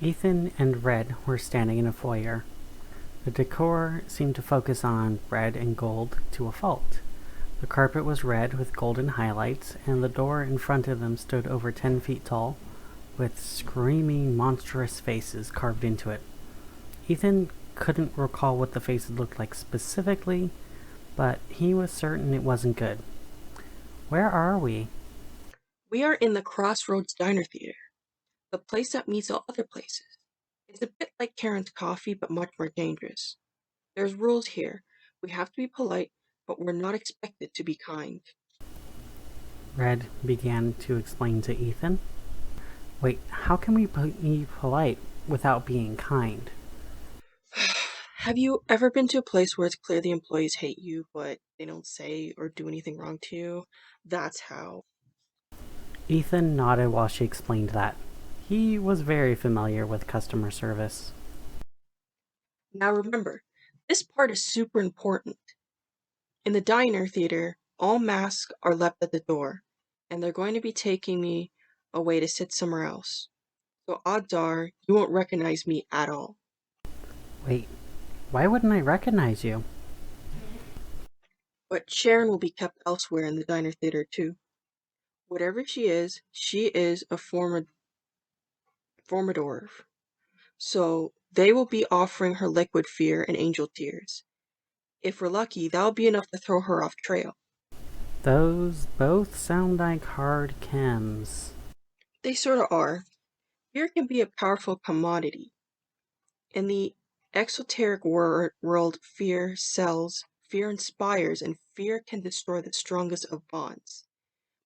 Ethan and Red were standing in a foyer. The decor seemed to focus on red and gold to a fault. The carpet was red with golden highlights, and the door in front of them stood over 10 feet tall, with screaming, monstrous faces carved into it. Ethan couldn't recall what the faces looked like specifically, but he was certain it wasn't good. Where are we? We are in the Crossroads Diner Theater, the place that meets all other places. It's a bit like Karren's coffee, but much more dangerous. There's rules here. We have to be polite, but we're not expected to be kind. Red began to explain to Ethan. Wait, how can we be polite without being kind? Have you ever been to a place where it's clear the employees hate you, but they don't say or do anything wrong to you? That's how. Ethan nodded while she explained that. He was very familiar with customer service. Now remember, this part is super important. In the diner theater, all masks are left at the door, and they're going to be taking me away to sit somewhere else. So odds are you won't recognize me at all. Wait, why wouldn't I recognize you? But Sharon will be kept elsewhere in the diner theater too. Whatever she is a formidor. So they will be offering her liquid fear and angel tears. If we're lucky, that'll be enough to throw her off trail. Those both sound like hard chems. They sort of are. Fear can be a powerful commodity. In the exoteric world, fear sells, fear inspires, and fear can destroy the strongest of bonds.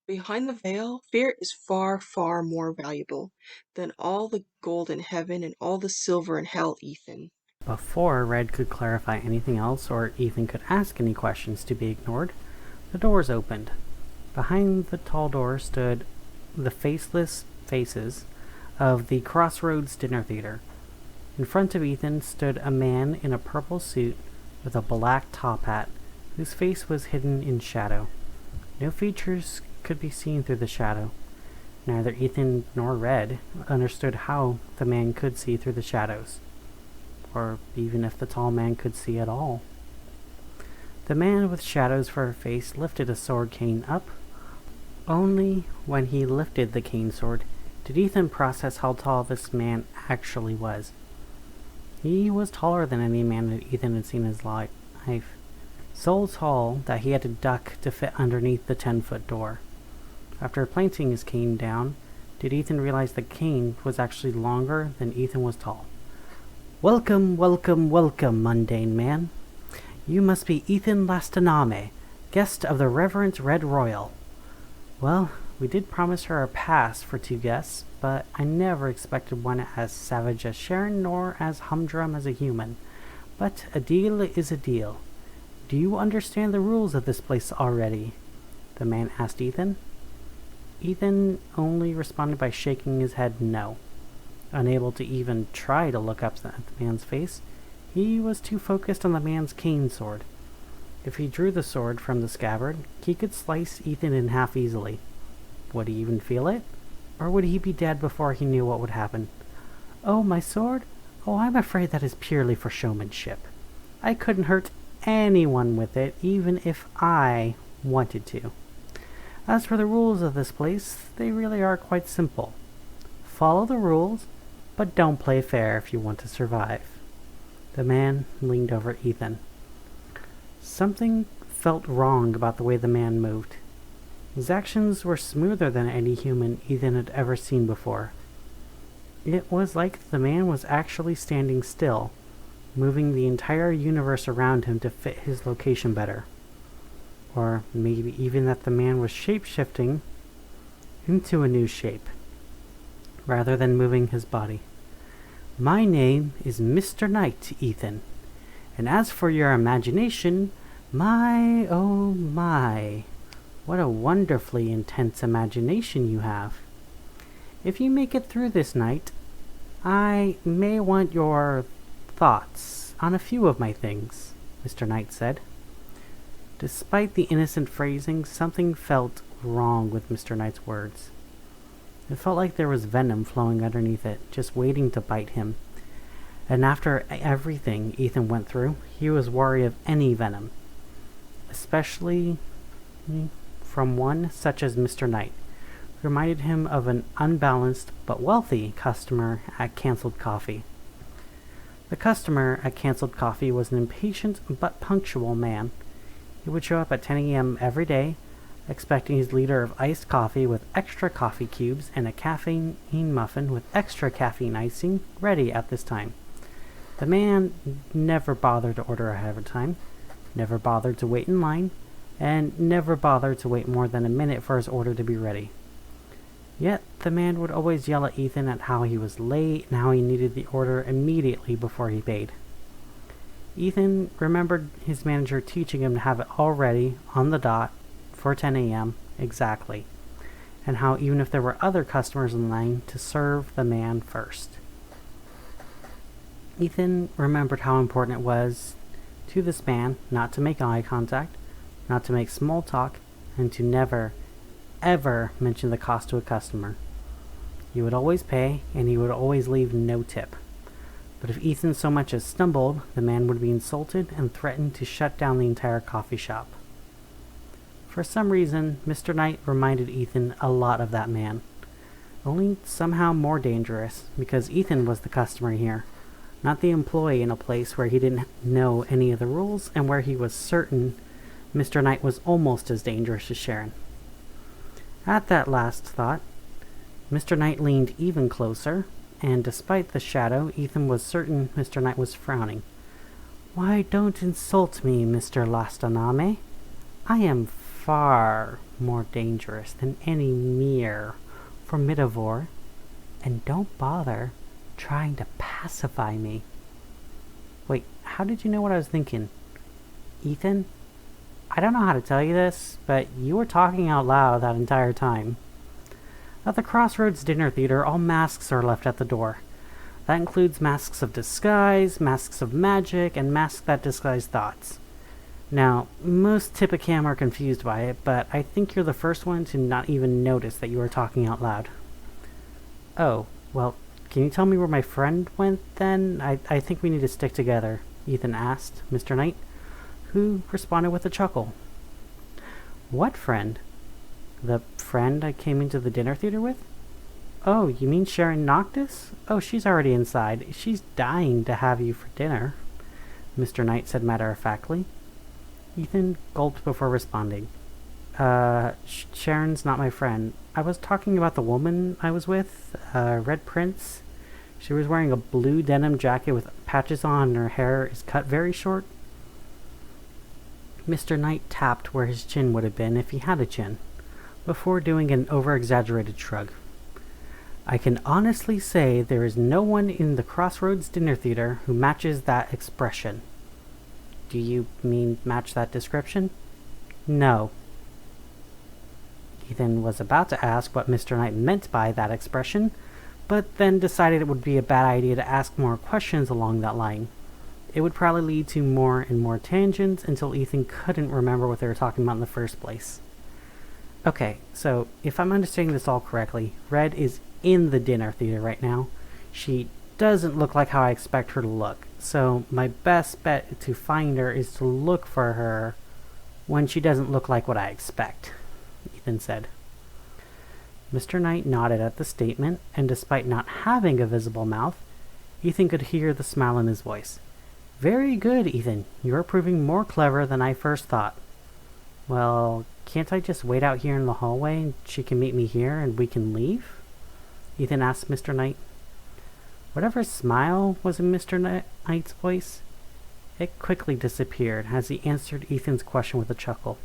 Behind the veil, fear is far, far more valuable than all the gold in heaven and all the silver in hell, Ethan. Before Red could clarify anything else or Ethan could ask any questions to be ignored, the doors opened. Behind the tall door stood the faceless faces of the Crossroads Dinner Theater. In front of Ethan stood a man in a purple suit with a black top hat, whose face was hidden in shadow. No features could be seen through the shadow. Neither Ethan nor Red understood how the man could see through the shadows, or even if the tall man could see at all. The man with shadows for a face lifted a sword cane up. Only when he lifted the cane sword did Ethan process how tall this man actually was. He was taller than any man that Ethan had seen in his life, so tall that he had to duck to fit underneath the 10-foot door. After planting his cane down, did Ethan realize the cane was actually longer than Ethan was tall. Welcome, welcome, welcome, mundane man. You must be Ethan Lastaname, guest of the Reverend Red Royal. Well, we did promise her a pass for 2 guests, but I never expected one as savage as Sharon nor as humdrum as a human. But a deal is a deal. Do you understand the rules of this place already? The man asked Ethan. Ethan only responded by shaking his head no. Unable to even try to look up at the man's face, he was too focused on the man's cane sword. If he drew the sword from the scabbard, he could slice Ethan in half easily. Would he even feel it? Or would he be dead before he knew what would happen? Oh, my sword? Oh, I'm afraid that is purely for showmanship. I couldn't hurt anyone with it, even if I wanted to. As for the rules of this place, they really are quite simple. Follow the rules, but don't play fair if you want to survive. The man leaned over Ethan. Something felt wrong about the way the man moved. His actions were smoother than any human Ethan had ever seen before. It was like the man was actually standing still, moving the entire universe around him to fit his location better. Or maybe even that the man was shape-shifting into a new shape, rather than moving his body. My name is Mr. Knight, Ethan. And as for your imagination, my, oh my, what a wonderfully intense imagination you have. If you make it through this night, I may want your thoughts on a few of my things, Mr. Knight said. Despite the innocent phrasing, something felt wrong with Mr. Knight's words. It felt like there was venom flowing underneath it, just waiting to bite him. And after everything Ethan went through, he was wary of any venom, especially from one such as Mr. Knight, who reminded him of an unbalanced but wealthy customer at Cancelled Coffee. The customer at Cancelled Coffee was an impatient but punctual man. He would show up at 10 a.m. every day, expecting his liter of iced coffee with extra coffee cubes and a caffeine muffin with extra caffeine icing ready at this time. The man never bothered to order ahead of time, never bothered to wait in line, and never bothered to wait more than a minute for his order to be ready. Yet the man would always yell at Ethan at how he was late and how he needed the order immediately before he paid. Ethan remembered his manager teaching him to have it all ready on the dot for 10 a.m. exactly, and how even if there were other customers in line, to serve the man first. Ethan remembered how important it was to this man not to make eye contact, not to make small talk, and to never, ever mention the cost to a customer. He would always pay, and he would always leave no tip. But if Ethan so much as stumbled, the man would be insulted and threatened to shut down the entire coffee shop. For some reason, Mr. Knight reminded Ethan a lot of that man. Only somehow more dangerous, because Ethan was the customer here, not the employee in a place where he didn't know any of the rules and where he was certain Mr. Knight was almost as dangerous as Sharon. At that last thought, Mr. Knight leaned even closer, and despite the shadow, Ethan was certain Mr. Knight was frowning. "Why, don't insult me, Mr. Lastaname. I am far more dangerous than any mere formidivore, and don't bother trying to pacify me." Wait, how did you know what I was thinking? Ethan, I don't know how to tell you this, but you were talking out loud that entire time. At the Crossroads dinner theater, all masks are left at the door. That includes masks of disguise, masks of magic, and masks that disguise thoughts. Now, most Tippicam are confused by it, but I think you're the first one to not even notice that you were talking out loud. Oh, well, can you tell me where my friend went, then? I think we need to stick together, Ethan asked Mr. Knight, who responded with a chuckle. What friend? The friend I came into the dinner theater with? Oh, you mean Sharon Noctis? Oh, she's already inside. She's dying to have you for dinner, Mr. Knight said matter-of-factly. Ethan gulped before responding. Sharon's not my friend. I was talking about the woman I was with, Red Prince. She was wearing a blue denim jacket with patches on, and her hair is cut very short. Mr. Knight tapped where his chin would have been if he had a chin, before doing an over-exaggerated shrug. I can honestly say there is no one in the Crossroads dinner theater who matches that expression. Do you mean match that description? No. Ethan was about to ask what Mr. Knight meant by that expression, but then decided it would be a bad idea to ask more questions along that line. It would probably lead to more and more tangents until Ethan couldn't remember what they were talking about in the first place. Okay, so if I'm understanding this all correctly, Red is in the dinner theater right now. She doesn't look like how I expect her to look, so my best bet to find her is to look for her when she doesn't look like what I expect, Ethan said. Mr. Knight nodded at the statement, and despite not having a visible mouth, Ethan could hear the smile in his voice. Very good, Ethan. You're proving more clever than I first thought. Well, can't I just wait out here in the hallway and she can meet me here and we can leave? Ethan asked Mr. Knight. Whatever smile was in Mr. Knight's voice, it quickly disappeared as he answered Ethan's question with a chuckle.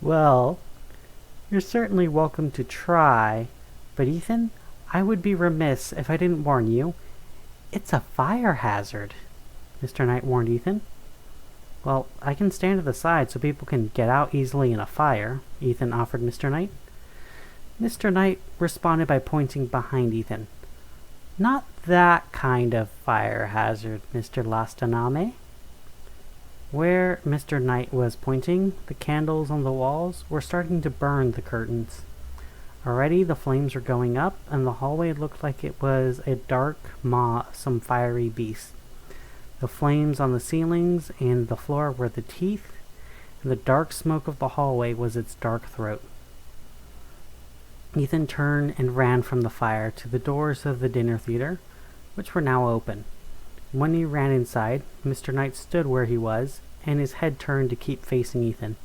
Well, you're certainly welcome to try, but Ethan, I would be remiss if I didn't warn you. It's a fire hazard, Mr. Knight warned Ethan. Well, I can stand to the side so people can get out easily in a fire, Ethan offered Mr. Knight. Mr. Knight responded by pointing behind Ethan. Not that kind of fire hazard, Mr. Lastaname. Where Mr. Knight was pointing, the candles on the walls were starting to burn the curtains. Already the flames were going up, and the hallway looked like it was a dark maw of some fiery beast. The flames on the ceilings and the floor were the teeth, and the dark smoke of the hallway was its dark throat. Ethan turned and ran from the fire to the doors of the dinner theater, which were now open. When he ran inside, Mr. Knight stood where he was, and his head turned to keep facing Ethan.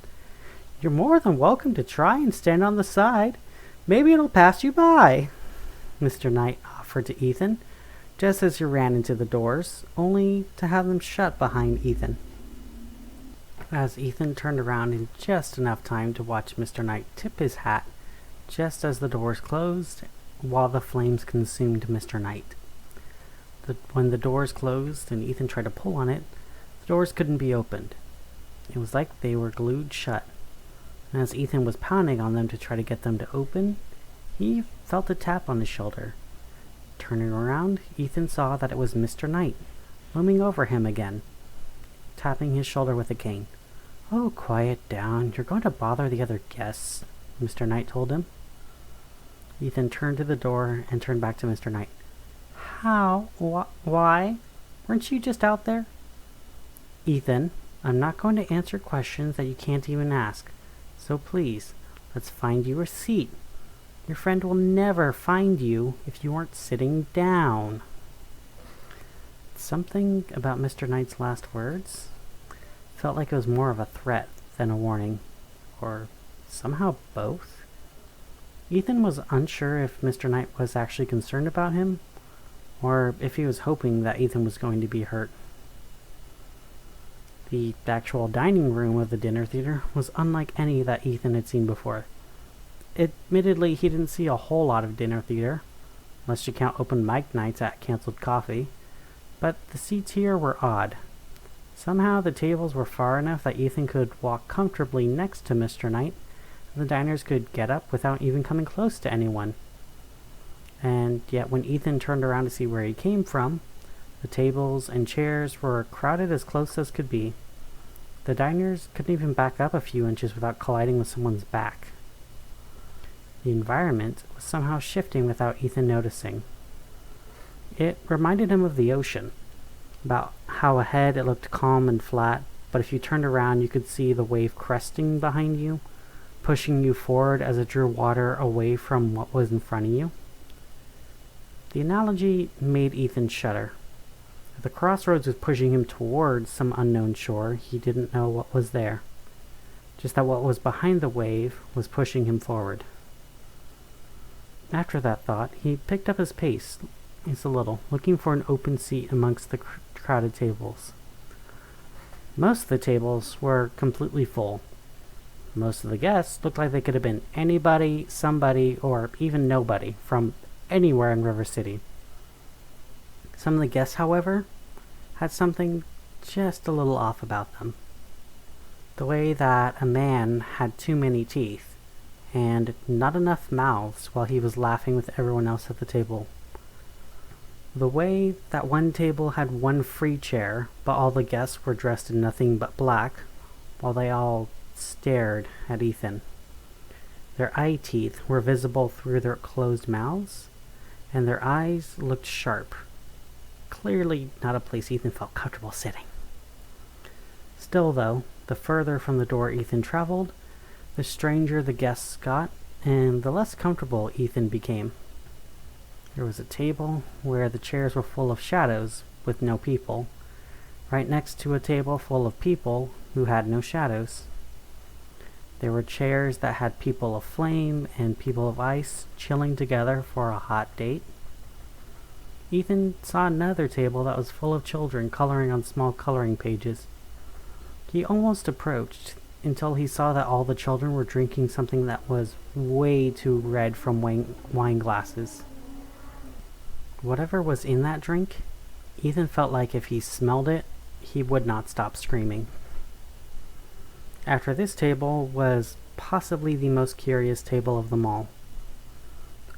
"You're more than welcome to try and stand on the side. Maybe it'll pass you by," Mr. Knight offered to Ethan, just as he ran into the doors, only to have them shut behind Ethan. As Ethan turned around in just enough time to watch Mr. Knight tip his hat, just as the doors closed, while the flames consumed Mr. Knight. When the doors closed and Ethan tried to pull on it, the doors couldn't be opened. It was like they were glued shut. And as Ethan was pounding on them to try to get them to open, he felt a tap on his shoulder. Turning around, Ethan saw that it was Mr. Knight, looming over him again, tapping his shoulder with a cane. "Oh, quiet down. You're going to bother the other guests," Mr. Knight told him. Ethan turned to the door and turned back to Mr. Knight. "How? Why? Weren't you just out there?" "Ethan, I'm not going to answer questions that you can't even ask. So please, let's find you a seat. Your friend will never find you if you aren't sitting down." Something about Mr. Knight's last words felt like it was more of a threat than a warning, or somehow both. Ethan was unsure if Mr. Knight was actually concerned about him, or if he was hoping that Ethan was going to be hurt. The actual dining room of the dinner theater was unlike any that Ethan had seen before. Admittedly, he didn't see a whole lot of dinner theater, unless you count open mic nights at Cancelled Coffee, but the seats here were odd. Somehow the tables were far enough that Ethan could walk comfortably next to Mr. Knight, and the diners could get up without even coming close to anyone. And yet when Ethan turned around to see where he came from, the tables and chairs were crowded as close as could be. The diners couldn't even back up a few inches without colliding with someone's back. The environment was somehow shifting without Ethan noticing. It reminded him of the ocean, about how ahead it looked calm and flat, but if you turned around you could see the wave cresting behind you, pushing you forward as it drew water away from what was in front of you. The analogy made Ethan shudder. If the Crossroads was pushing him towards some unknown shore, he didn't know what was there. Just that what was behind the wave was pushing him forward. After that thought, he picked up his pace a little, looking for an open seat amongst the crowded tables. Most of the tables were completely full. Most of the guests looked like they could have been anybody, somebody, or even nobody from anywhere in River City. Some of the guests, however, had something just a little off about them. The way that a man had too many teeth and not enough mouths while he was laughing with everyone else at the table. The way that one table had one free chair, but all the guests were dressed in nothing but black, while they all stared at Ethan. Their eye teeth were visible through their closed mouths, and their eyes looked sharp. Clearly not a place Ethan felt comfortable sitting. Still, though, the further from the door Ethan traveled, the stranger the guests got, and the less comfortable Ethan became. There was a table where the chairs were full of shadows with no people, right next to a table full of people who had no shadows. There were chairs that had people of flame and people of ice chilling together for a hot date. Ethan saw another table that was full of children coloring on small coloring pages. He almost approached until he saw that all the children were drinking something that was way too red from wine glasses. Whatever was in that drink, Ethan felt like if he smelled it, he would not stop screaming. After this table was possibly the most curious table of them all.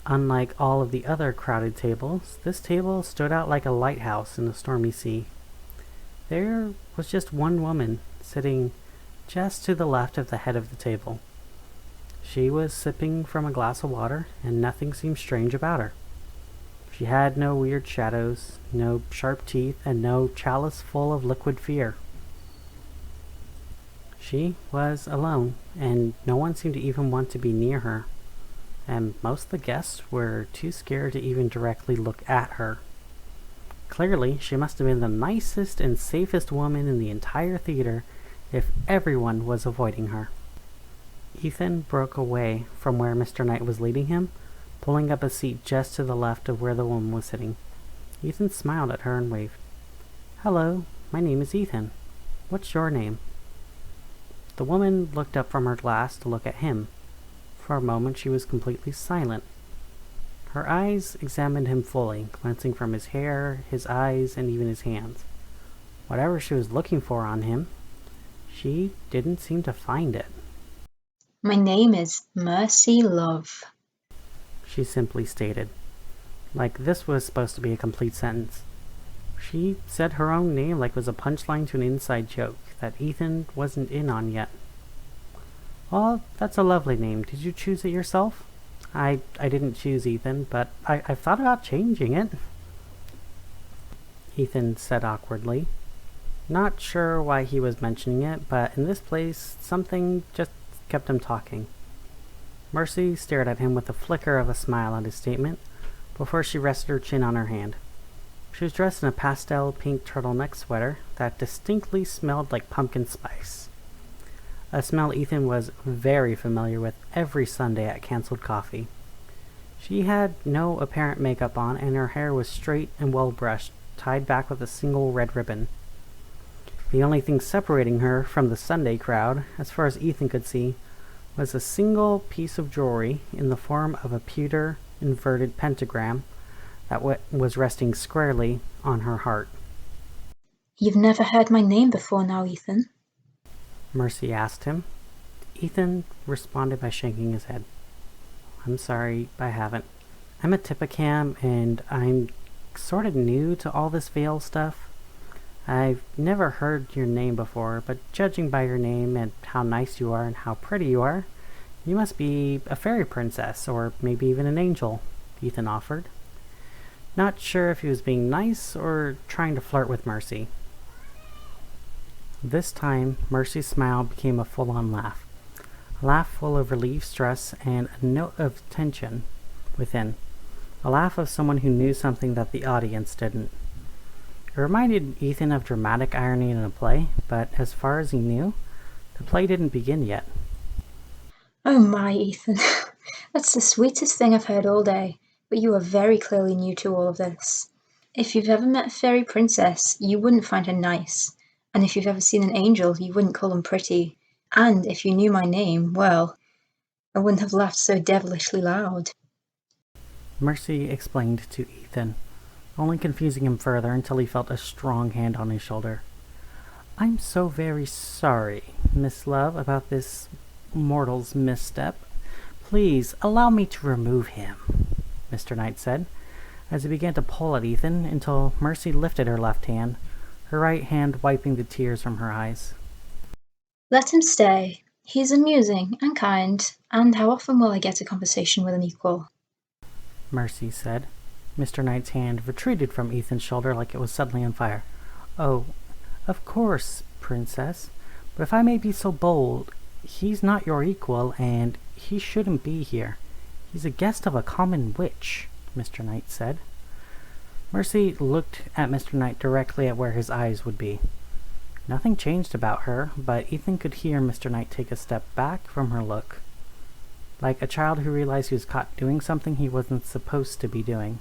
Unlike all of the other crowded tables, this table stood out like a lighthouse in a stormy sea. There was just one woman sitting just to the left of the head of the table. She was sipping from a glass of water, and nothing seemed strange about her. She had no weird shadows, no sharp teeth, and no chalice full of liquid fear. She was alone, and no one seemed to even want to be near her, and most of the guests were too scared to even directly look at her. Clearly, she must have been the nicest and safest woman in the entire theater if everyone was avoiding her. Ethan broke away from where Mr. Knight was leading him, pulling up a seat just to the left of where the woman was sitting. Ethan smiled at her and waved. "Hello, my name is Ethan. What's your name?" The woman looked up from her glass to look at him. For a moment she was completely silent. Her eyes examined him fully, glancing from his hair, his eyes, and even his hands. Whatever she was looking for on him, she didn't seem to find it. "My name is Mercy Love," she simply stated, like this was supposed to be a complete sentence. She said her own name like it was a punchline to an inside joke that Ethan wasn't in on yet. "Well, that's a lovely name. Did you choose it yourself?" I didn't choose Ethan, but I've thought about changing it," Ethan said awkwardly. Not sure why he was mentioning it, but in this place, something just kept him talking. Mercy stared at him with a flicker of a smile at his statement before she rested her chin on her hand. She was dressed in a pastel pink turtleneck sweater that distinctly smelled like pumpkin spice. A smell Ethan was very familiar with every Sunday at Cancelled Coffee. She had no apparent makeup on, and her hair was straight and well brushed, tied back with a single red ribbon. The only thing separating her from the Sunday crowd, as far as Ethan could see, was a single piece of jewelry in the form of a pewter inverted pentagram that was resting squarely on her heart. "You've never heard my name before now, Ethan?" Mercy asked him. Ethan responded by shaking his head. "I'm sorry, I haven't. I'm a Tipicam, and I'm sort of new to all this veil stuff. I've never heard your name before, but judging by your name and how nice you are and how pretty you are, you must be a fairy princess, or maybe even an angel," Ethan offered. Not sure if he was being nice or trying to flirt with Mercy. This time, Mercy's smile became a full-on laugh. A laugh full of relief, stress, and a note of tension within. A laugh of someone who knew something that the audience didn't. It reminded Ethan of dramatic irony in a play, but as far as he knew, the play didn't begin yet. "Oh my, Ethan, that's the sweetest thing I've heard all day, but you are very clearly new to all of this. If you've ever met a fairy princess, you wouldn't find her nice, and if you've ever seen an angel, you wouldn't call them pretty, and if you knew my name, well, I wouldn't have laughed so devilishly loud." Mercy explained to Ethan, only confusing him further until he felt a strong hand on his shoulder. "I'm so very sorry, Miss Love, about this mortal's misstep. Please allow me to remove him," Mr. Knight said, as he began to pull at Ethan until Mercy lifted her left hand, her right hand wiping the tears from her eyes. "Let him stay. He's amusing and kind, and how often will I get a conversation with an equal?" Mercy said. Mr. Knight's hand retreated from Ethan's shoulder like it was suddenly on fire. "Oh, of course, Princess, but if I may be so bold, he's not your equal, and he shouldn't be here. He's a guest of a common witch," Mr. Knight said. Mercy looked at Mr. Knight directly at where his eyes would be. Nothing changed about her, but Ethan could hear Mr. Knight take a step back from her look, like a child who realized he was caught doing something he wasn't supposed to be doing.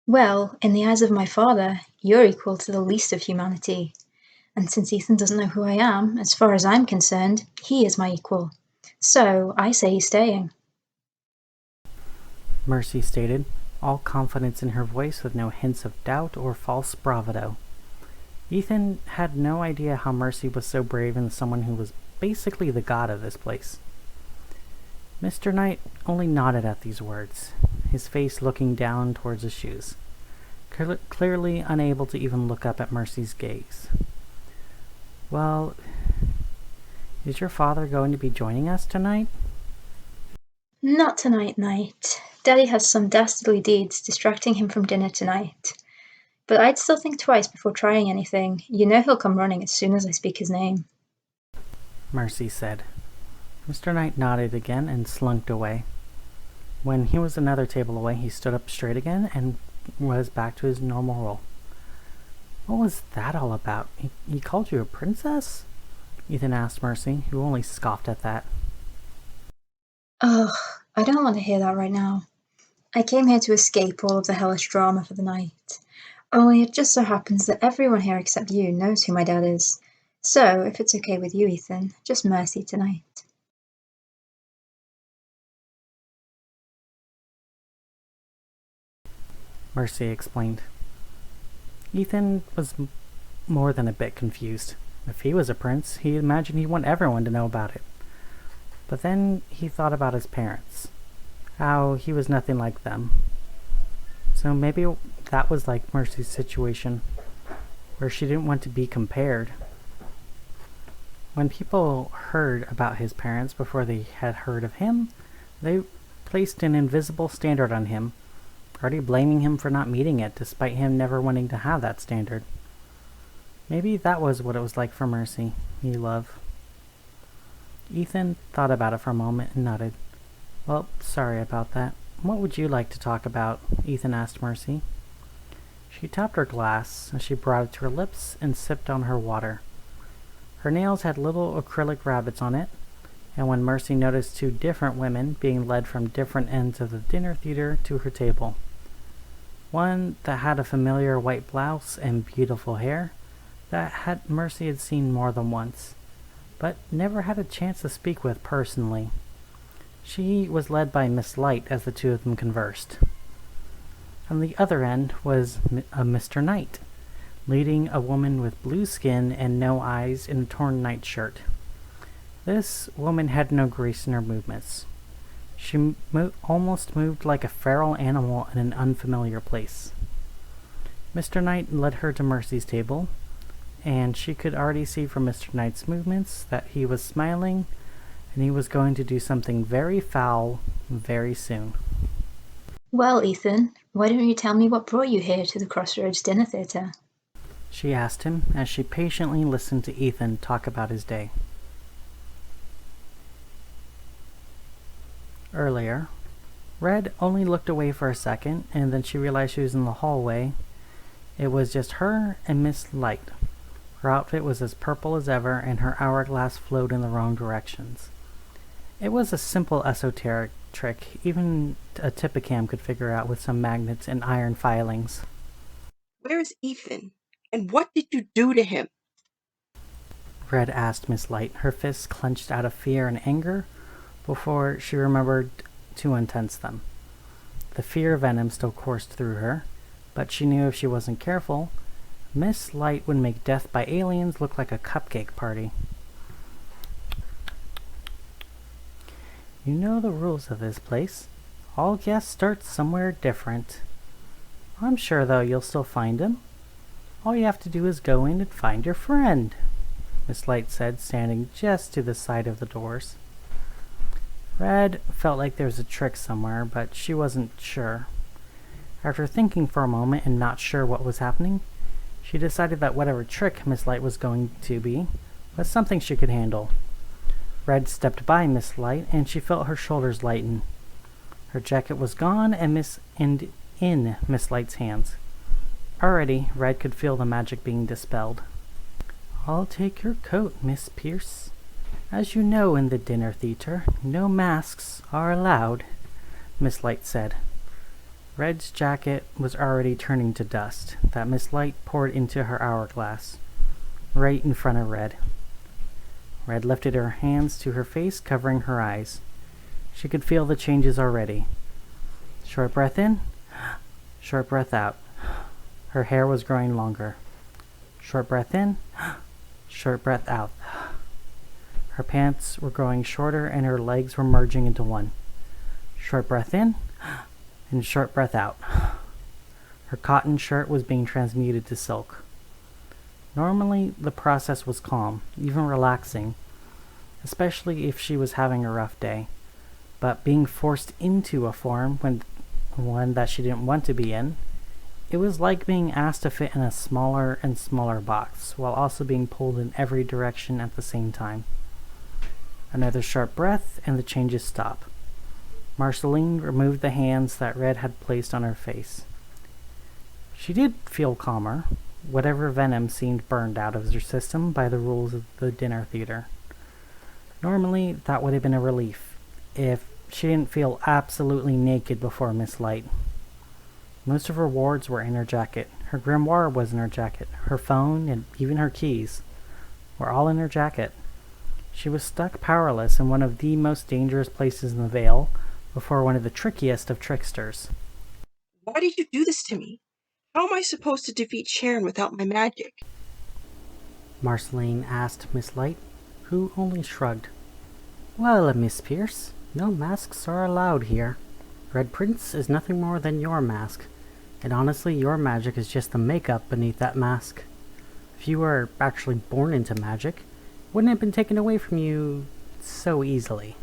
"Well, in the eyes of my father, you're equal to the least of humanity. And since Ethan doesn't know who I am, as far as I'm concerned, he is my equal. So I say he's staying," Mercy stated, all confidence in her voice with no hints of doubt or false bravado. Ethan had no idea how Mercy was so brave in someone who was basically the god of this place. Mr. Knight only nodded at these words, his face looking down towards his shoes. clearly unable to even look up at Mercy's gaze. Well, is your father going to be joining us tonight? Not tonight, Knight. Daddy has some dastardly deeds distracting him from dinner tonight. But I'd still think twice before trying anything. You know he'll come running as soon as I speak his name. Mercy said. Mr. Knight nodded again and slunk away. When he was another table away, he stood up straight again and was back to his normal role. What was that all about? He called you a princess? Ethan asked Mercy, who only scoffed at that. Ugh, I don't want to hear that right now. I came here to escape all of the hellish drama for the night. Only it just so happens that everyone here except you knows who my dad is. So, if it's okay with you, Ethan, just Mercy tonight. Mercy explained. Ethan was more than a bit confused. If he was a prince, he imagined he'd want everyone to know about it. But then he thought about his parents, how he was nothing like them. So maybe that was like Mercy's situation, where she didn't want to be compared. When people heard about his parents before they had heard of him, they placed an invisible standard on him, already blaming him for not meeting it, despite him never wanting to have that standard. Maybe that was what it was like for Mercy, love. Ethan thought about it for a moment and nodded. Well, sorry about that. What would you like to talk about? Ethan asked Mercy. She tapped her glass as she brought it to her lips and sipped on her water. Her nails had little acrylic rabbits on it, and when Mercy noticed two different women being led from different ends of the dinner theater to her table. One that had a familiar white blouse and beautiful hair that Mercy had seen more than once, but never had a chance to speak with personally. She was led by Miss Light as the two of them conversed. On the other end was a Mr. Knight, leading a woman with blue skin and no eyes in a torn nightshirt. This woman had no grace in her movements. She almost moved like a feral animal in an unfamiliar place. Mr. Knight led her to Mercy's table, and she could already see from Mr. Knight's movements that he was smiling, and he was going to do something very foul very soon. Well, Ethan, why don't you tell me what brought you here to the Crossroads dinner theater? She asked him as she patiently listened to Ethan talk about his day. Earlier, Red only looked away for a second, and then she realized she was in the hallway. It was just her and Miss Light. Her outfit was as purple as ever, and her hourglass flowed in the wrong directions. It was a simple esoteric trick even a Tippicam could figure out with some magnets and iron filings. Where is Ethan? And what did you do to him? Red asked Miss Light, her fists clenched out of fear and anger before she remembered to untense them. The fear venom still coursed through her, but she knew if she wasn't careful, Miss Light would make death by aliens look like a cupcake party. You know the rules of this place. All guests start somewhere different. I'm sure, though, you'll still find him. All you have to do is go in and find your friend, Miss Light said, standing just to the side of the doors. Red felt like there was a trick somewhere, but she wasn't sure. After thinking for a moment and not sure what was happening, she decided that whatever trick Miss Light was going to be was something she could handle. Red stepped by Miss Light, and she felt her shoulders lighten. Her jacket was gone and in Miss Light's hands. Already, Red could feel the magic being dispelled. I'll take your coat, Miss Pierce. As you know, in the dinner theater, no masks are allowed, Miss Light said. Red's jacket was already turning to dust that Miss Light poured into her hourglass, right in front of Red. Red lifted her hands to her face, covering her eyes. She could feel the changes already. Short breath in, short breath out. Her hair was growing longer. Short breath in, short breath out. Her pants were growing shorter and her legs were merging into one. Short breath in and short breath out. Her cotton shirt was being transmuted to silk. Normally, the process was calm, even relaxing, especially if she was having a rough day. But being forced into a form one that she didn't want to be in, it was like being asked to fit in a smaller and smaller box, while also being pulled in every direction at the same time. Another sharp breath, and the changes stop. Marceline removed the hands that Red had placed on her face. She did feel calmer. Whatever venom seemed burned out of her system by the rules of the dinner theater. Normally, that would have been a relief, if she didn't feel absolutely naked before Miss Light. Most of her wards were in her jacket. Her grimoire was in her jacket. Her phone, and even her keys, were all in her jacket. She was stuck powerless in one of the most dangerous places in the Vale, before one of the trickiest of tricksters. Why did you do this to me? How am I supposed to defeat Sharon without my magic? Marceline asked Miss Light, who only shrugged. Well, Miss Pierce, no masks are allowed here. Red Prince is nothing more than your mask, and honestly, your magic is just the makeup beneath that mask. If you were actually born into magic, it wouldn't have been taken away from you so easily.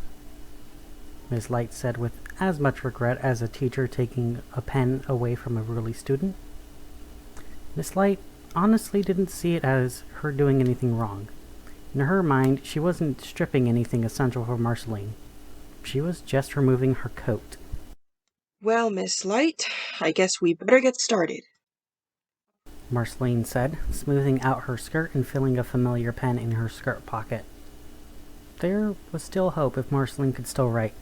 Miss Light said with as much regret as a teacher taking a pen away from a ruly student. Miss Light honestly didn't see it as her doing anything wrong. In her mind, she wasn't stripping anything essential for Marceline. She was just removing her coat. Well, Miss Light, I guess we better get started, Marceline said, smoothing out her skirt and filling a familiar pen in her skirt pocket. There was still hope if Marceline could still write.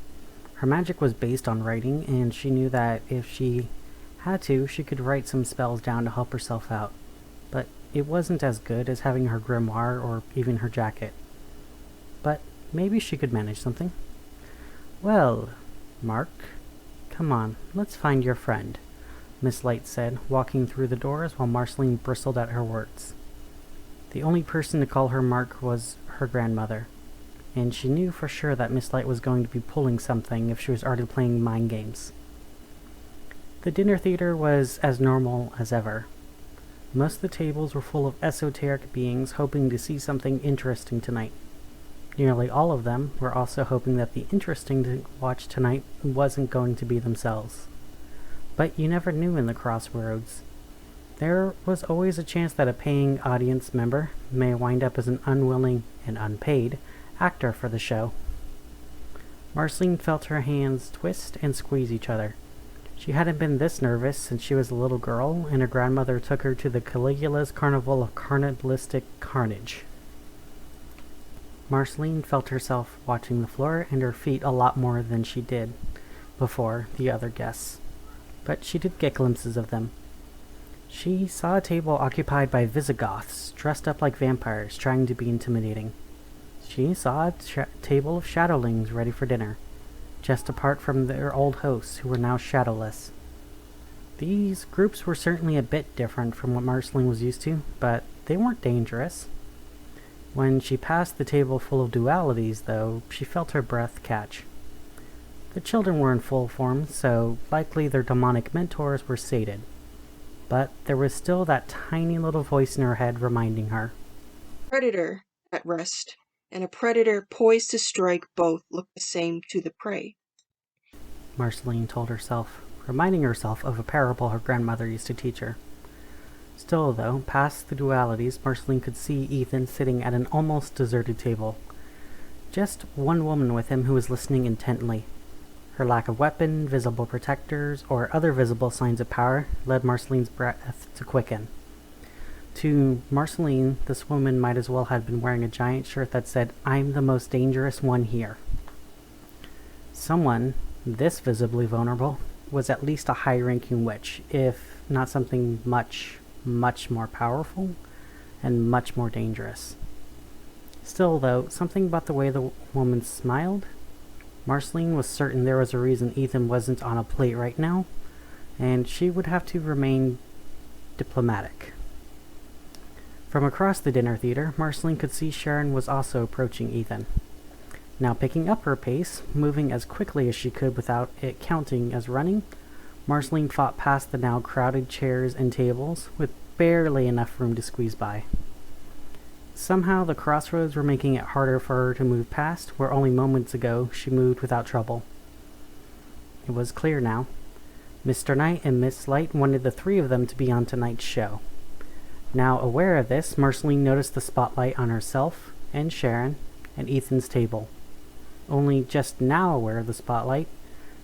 Her magic was based on writing, and she knew that if she had to, she could write some spells down to help herself out. But it wasn't as good as having her grimoire or even her jacket. But maybe she could manage something. Well, Mark, come on, let's find your friend, Miss Light said, walking through the doors while Marceline bristled at her words. The only person to call her Mark was her grandmother, and she knew for sure that Miss Light was going to be pulling something if she was already playing mind games. The dinner theater was as normal as ever. Most of the tables were full of esoteric beings hoping to see something interesting tonight. Nearly all of them were also hoping that the interesting to watch tonight wasn't going to be themselves. But you never knew in the Crossroads. There was always a chance that a paying audience member may wind up as an unwilling and unpaid actor for the show. Marceline felt her hands twist and squeeze each other. She hadn't been this nervous since she was a little girl, and her grandmother took her to the Caligula's Carnival of Carnivalistic Carnage. Marceline felt herself watching the floor and her feet a lot more than she did before the other guests, but she did get glimpses of them. She saw a table occupied by Visigoths, dressed up like vampires, trying to be intimidating. She saw a table of shadowlings ready for dinner, just apart from their old hosts, who were now shadowless. These groups were certainly a bit different from what Marceline was used to, but they weren't dangerous. When she passed the table full of dualities, though, she felt her breath catch. The children were in full form, so likely their demonic mentors were sated. But there was still that tiny little voice in her head reminding her. Predator at rest, and a predator poised to strike both look the same to the prey, Marceline told herself, reminding herself of a parable her grandmother used to teach her. Still, though, past the dualities, Marceline could see Ethan sitting at an almost deserted table. Just one woman with him who was listening intently. Her lack of weapon, visible protectors, or other visible signs of power led Marceline's breath to quicken. To Marceline, this woman might as well have been wearing a giant shirt that said, "I'm the most dangerous one here." Someone this visibly vulnerable was at least a high-ranking witch, if not something much, much more powerful and much more dangerous. Still, though, something about the way the woman smiled, Marceline was certain there was a reason Ethan wasn't on a plate right now, and she would have to remain diplomatic. From across the dinner theater, Marceline could see Sharon was also approaching Ethan. Now picking up her pace, moving as quickly as she could without it counting as running, Marceline fought past the now crowded chairs and tables, with barely enough room to squeeze by. Somehow the crossroads were making it harder for her to move past, where only moments ago she moved without trouble. It was clear now. Mr. Knight and Miss Light wanted the three of them to be on tonight's show. Now aware of this, Marceline noticed the spotlight on herself and Sharon and Ethan's table. Only just now aware of the spotlight,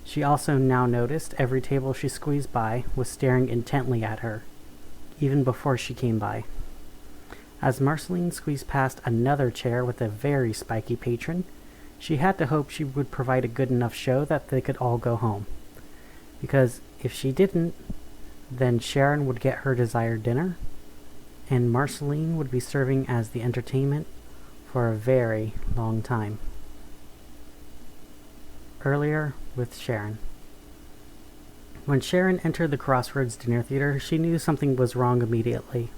she also now noticed every table she squeezed by was staring intently at her, even before she came by. As Marceline squeezed past another chair with a very spiky patron, she had to hope she would provide a good enough show that they could all go home. Because if she didn't, then Sharon would get her desired dinner, and Marceline would be serving as the entertainment for a very long time. Earlier with Sharon. When Sharon entered the Crossroads dinner theater, she knew something was wrong immediately.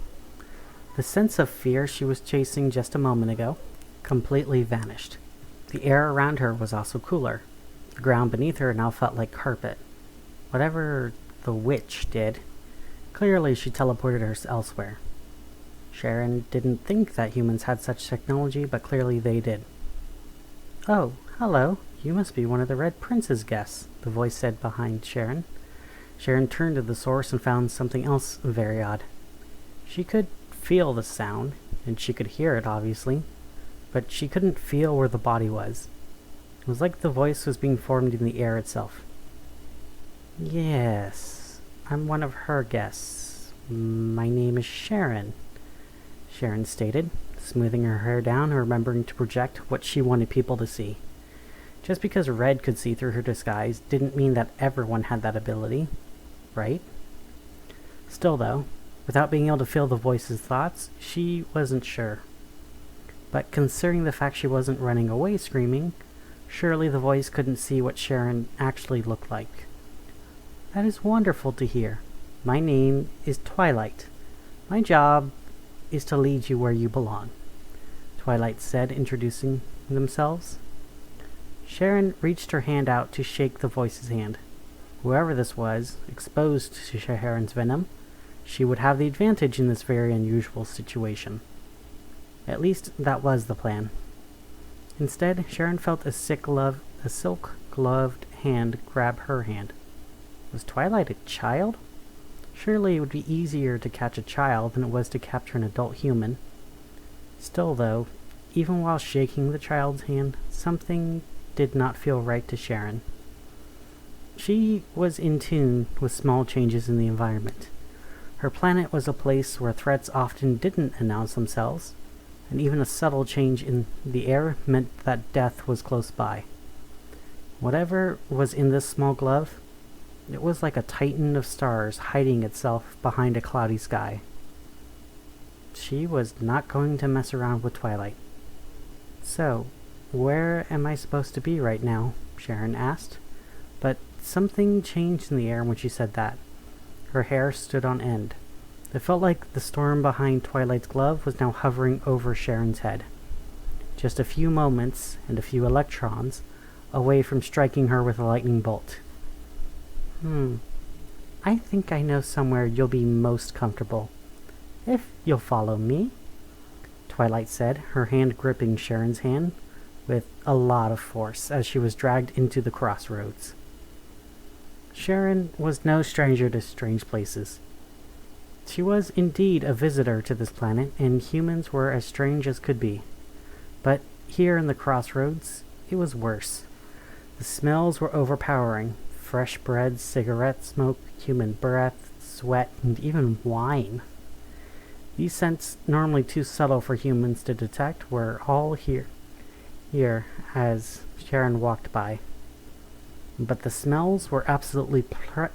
The sense of fear she was chasing just a moment ago completely vanished. The air around her was also cooler. The ground beneath her now felt like carpet. Whatever the witch did, clearly she teleported her elsewhere. Sharon didn't think that humans had such technology, but clearly they did. "Oh, hello. You must be one of the Red Prince's guests," the voice said behind Sharon. Sharon turned to the source and found something else very odd. She could feel the sound, and she could hear it, obviously, but she couldn't feel where the body was. It was like the voice was being formed in the air itself. "Yes, I'm one of her guests. My name is Sharon," Sharon stated, smoothing her hair down and remembering to project what she wanted people to see. Just because Red could see through her disguise didn't mean that everyone had that ability, right? Still, though, without being able to feel the voice's thoughts, she wasn't sure. But considering the fact she wasn't running away screaming, surely the voice couldn't see what Sharon actually looked like. "That is wonderful to hear. My name is Twilight. My job is to lead you where you belong," Twilight said, introducing themselves. Sharon reached her hand out to shake the voice's hand. Whoever this was, exposed to Sharon's venom, she would have the advantage in this very unusual situation. At least that was the plan. Instead, Sharon felt a silk-gloved hand grab her hand. Was Twilight a child? Surely it would be easier to catch a child than it was to capture an adult human. Still, though, even while shaking the child's hand, something did not feel right to Sharon. She was in tune with small changes in the environment. Her planet was a place where threats often didn't announce themselves, and even a subtle change in the air meant that death was close by. Whatever was in this small glove, it was like a titan of stars hiding itself behind a cloudy sky. She was not going to mess around with Twilight. "So, where am I supposed to be right now?" Sharon asked. But something changed in the air when she said that. Her hair stood on end. It felt like the storm behind Twilight's glove was now hovering over Sharon's head. Just a few moments and a few electrons away from striking her with a lightning bolt. I think I know somewhere you'll be most comfortable. If you'll follow me," Twilight said, her hand gripping Sharon's hand with a lot of force as she was dragged into the crossroads. Sharon was no stranger to strange places. She was indeed a visitor to this planet, and humans were as strange as could be. But here in the crossroads, it was worse. The smells were overpowering. Fresh bread, cigarette smoke, human breath, sweat, and even wine. These scents, normally too subtle for humans to detect, were all here as Sharon walked by. But the smells were absolutely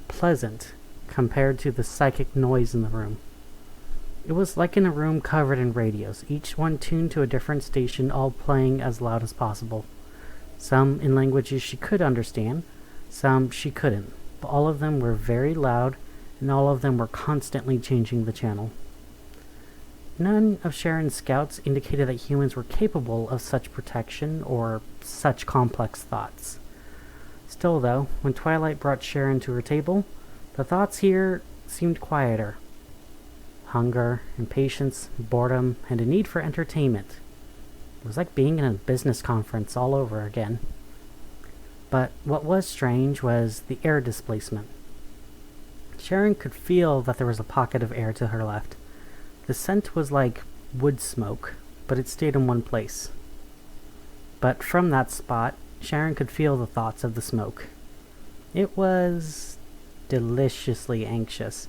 pleasant compared to the psychic noise in the room. It was like in a room covered in radios, each one tuned to a different station, all playing as loud as possible. Some in languages she could understand, some she couldn't, but all of them were very loud, and all of them were constantly changing the channel. None of Sharon's scouts indicated that humans were capable of such protection or such complex thoughts. Still, though, when Twilight brought Sharon to her table, The thoughts here seemed quieter. Hunger, impatience, boredom, and a need for entertainment. It was like being in a business conference all over again. But what was strange was the air displacement. Sharon could feel that there was a pocket of air to her left. The scent was like wood smoke, but it stayed in one place. But from that spot, Sharon could feel the thoughts of the smoke. It was deliciously anxious,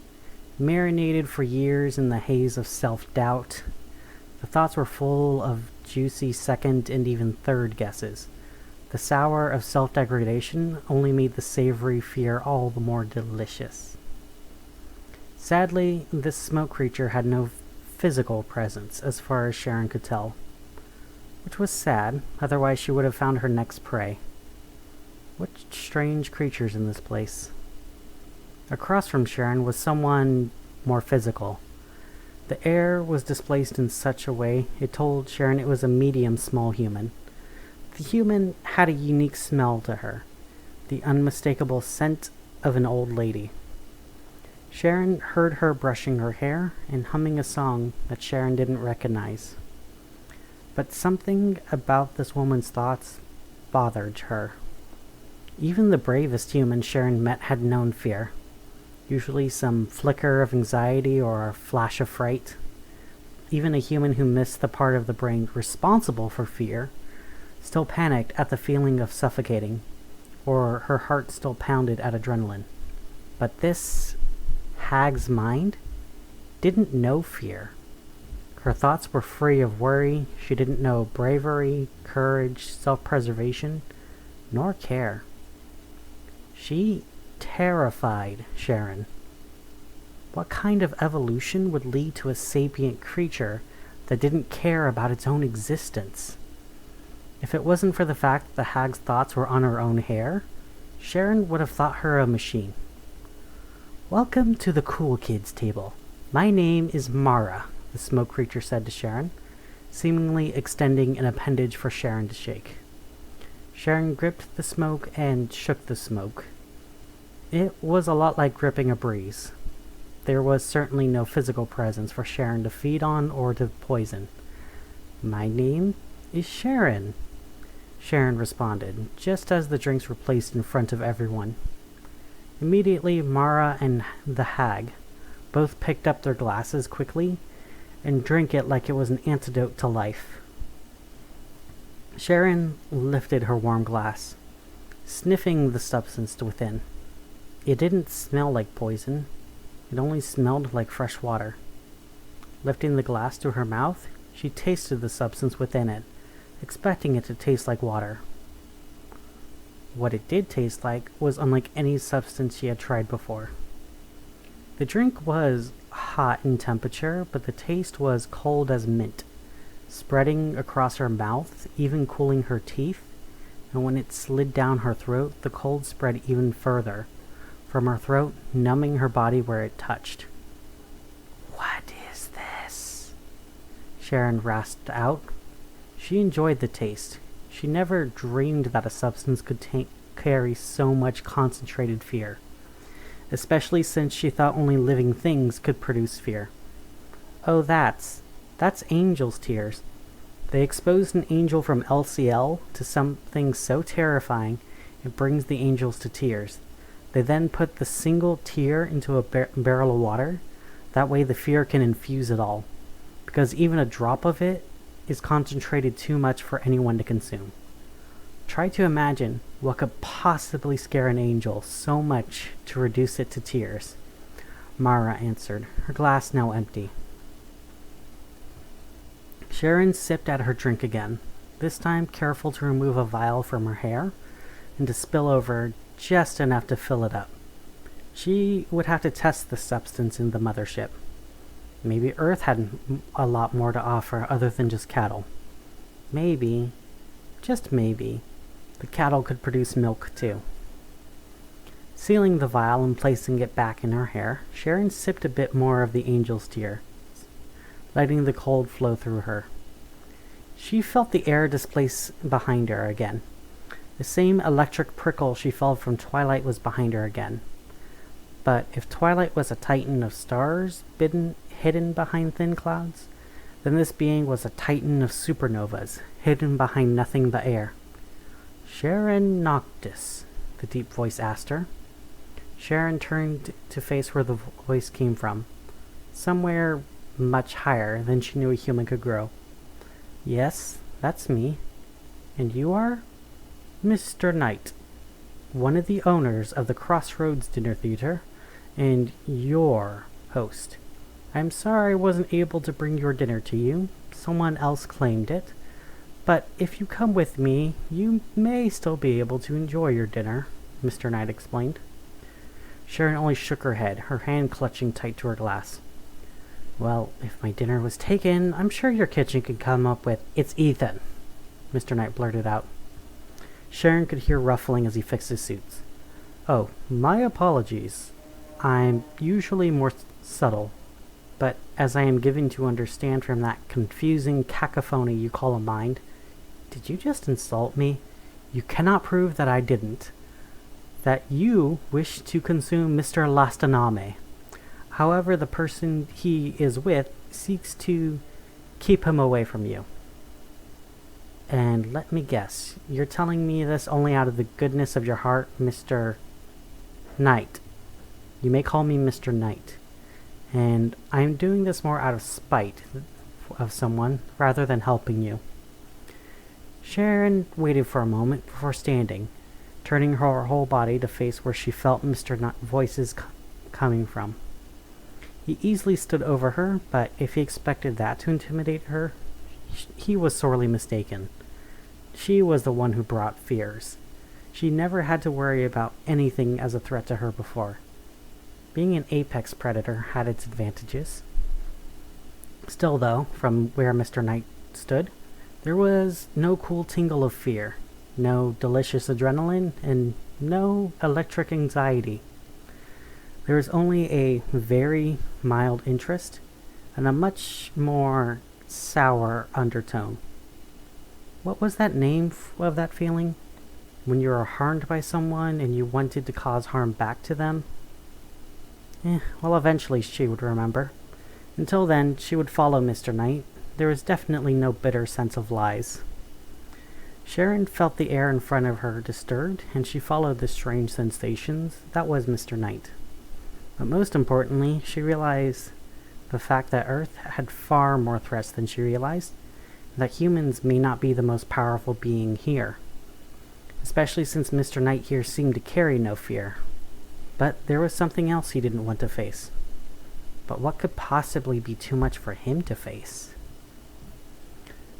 marinated for years in the haze of self-doubt. The thoughts were full of juicy second and even third guesses. The sour of self-degradation only made the savory fear all the more delicious. Sadly, this smoke creature had no physical presence as far as Sharon could tell, which was sad, otherwise she would have found her next prey. What strange creatures in this place. Across from Sharon was someone more physical. The air was displaced in such a way it told Sharon it was a medium-small human. The human had a unique smell to her, the unmistakable scent of an old lady. Sharon heard her brushing her hair and humming a song that Sharon didn't recognize. But something about this woman's thoughts bothered her. Even the bravest human Sharon met had known fear. Usually some flicker of anxiety or a flash of fright. Even a human who missed the part of the brain responsible for fear still panicked at the feeling of suffocating, or her heart still pounded at adrenaline. But this hag's mind didn't know fear. Her thoughts were free of worry. She didn't know bravery, courage, self-preservation, nor care. She terrified Sharon. What kind of evolution would lead to a sapient creature that didn't care about its own existence? If it wasn't for the fact that the hag's thoughts were on her own hair, Sharon would have thought her a machine. "Welcome to the cool kids table. My name is Mara," the smoke creature said to Sharon, seemingly extending an appendage for Sharon to shake. Sharon gripped the smoke and shook the smoke. It was a lot like gripping a breeze. There was certainly no physical presence for Sharon to feed on or to poison. "My name is Sharon," Sharon responded, just as the drinks were placed in front of everyone. Immediately, Mara and the hag both picked up their glasses quickly and drank it like it was an antidote to life. Sharon lifted her warm glass, sniffing the substance within. It didn't smell like poison. It only smelled like fresh water. Lifting the glass to her mouth, she tasted the substance within it, expecting it to taste like water. What it did taste like was unlike any substance she had tried before. The drink was hot in temperature, but the taste was cold as mint, spreading across her mouth, even cooling her teeth, and when it slid down her throat, the cold spread even further, from her throat, numbing her body where it touched. "What is this?" Sharon rasped out. She enjoyed the taste. She never dreamed that a substance could carry so much concentrated fear, especially since she thought only living things could produce fear. "Oh, that's angel's tears. They exposed an angel from LCL to something so terrifying it brings the angels to tears. They then put the single tear into a barrel of water. That way the fear can infuse it all, because even a drop of it is concentrated too much for anyone to consume. Try to imagine what could possibly scare an angel so much to reduce it to tears." Mara answered, her glass now empty. Sharon sipped at her drink again, this time careful to remove a vial from her hair and to spill over just enough to fill it up. She would have to test the substance in the mothership. Maybe Earth had a lot more to offer other than just cattle. Maybe, just maybe, the cattle could produce milk too. Sealing the vial and placing it back in her hair, Sharon sipped a bit more of the angel's tear, letting the cold flow through her. She felt the air displace behind her again. The same electric prickle she felt from Twilight was behind her again. But if Twilight was a titan of stars hidden behind thin clouds, then this being was a titan of supernovas, hidden behind nothing but air. Sharon Noctis, the deep voice asked her. Sharon turned to face where the voice came from, somewhere much higher than she knew a human could grow. Yes, that's me. And you are? Mr. Knight, one of the owners of the Crossroads Dinner Theater, and your host. I'm sorry I wasn't able to bring your dinner to you. Someone else claimed it. But if you come with me, you may still be able to enjoy your dinner, Mr. Knight explained. Sharon only shook her head, her hand clutching tight to her glass. Well, if my dinner was taken, I'm sure your kitchen could come up with, "It's Ethan," Mr. Knight blurted out. Sharon could hear ruffling as he fixed his suits. Oh, my apologies. I'm usually more subtle, but as I am given to understand from that confusing cacophony you call a mind, did you just insult me? You cannot prove that I didn't. That you wish to consume Mr. Lastaname. However, the person he is with seeks to keep him away from you. And let me guess, you're telling me this only out of the goodness of your heart, Mr. Knight. You may call me Mr. Knight. And I'm doing this more out of spite of someone rather than helping you. Sharon waited for a moment before standing, turning her whole body to face where she felt Mr. Knight's voices coming from. He easily stood over her, but if he expected that to intimidate her, he was sorely mistaken. She was the one who brought fears. She never had to worry about anything as a threat to her before. Being an apex predator had its advantages. Still, though, from where Mr. Knight stood, there was no cool tingle of fear, no delicious adrenaline, and no electric anxiety. There was only a very mild interest and a much more sour undertone. What was that name of that feeling? When you were harmed by someone and you wanted to cause harm back to them? Well, eventually she would remember. Until then, she would follow Mr. Knight. There was definitely no bitter sense of lies. Sharon felt the air in front of her disturbed, and she followed the strange sensations. That was Mr. Knight. But most importantly, she realized the fact that Earth had far more threats than she realized, and that humans may not be the most powerful being here. Especially since Mr. Knight here seemed to carry no fear. But there was something else he didn't want to face. But what could possibly be too much for him to face?